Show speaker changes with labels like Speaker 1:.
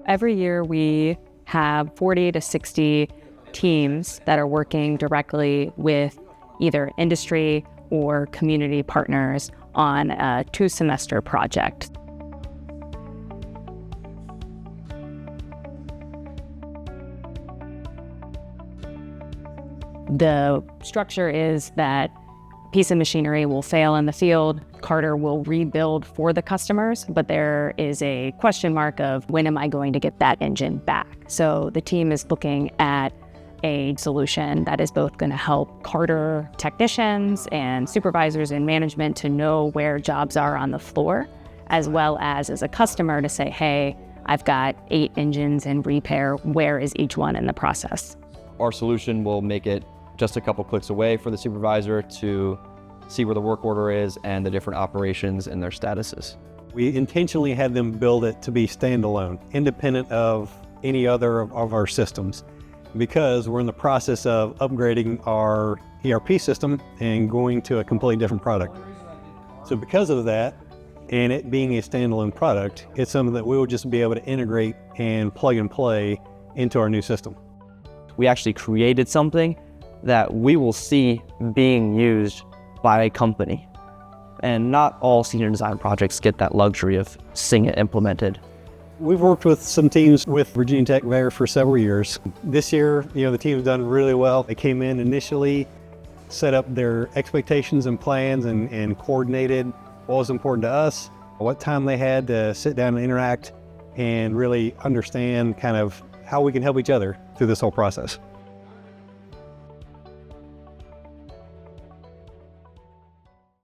Speaker 1: Every year we have 40 to 60 teams that are working directly with either industry or community partners on a 2-semester project. The structure is that a piece of machinery will fail in the field, Carter will rebuild for the customers, but there is a question mark of when am I going to get that engine back? So the team is looking at a solution that is both going to help Carter technicians and supervisors and management to know where jobs are on the floor, as well as a customer to say, hey, I've got 8 engines in repair, where is each one in the process?
Speaker 2: Our solution will make it just a couple clicks away for the supervisor to see where the work order is and the different operations and their statuses.
Speaker 3: We intentionally had them build it to be standalone, independent of any other of our systems, because we're in the process of upgrading our ERP system and going to a completely different product. So because of that, and it being a standalone product, it's something that we will just be able to integrate and plug and play into our new system.
Speaker 4: We actually created something that we will see being used by a company. And not all senior design projects get that luxury of seeing it implemented.
Speaker 3: We've worked with some teams with Virginia Tech there for several years. This year, the team's done really well. They came in initially, set up their expectations and plans and coordinated what was important to us, what time they had to sit down and interact and really understand kind of how we can help each other through this whole process.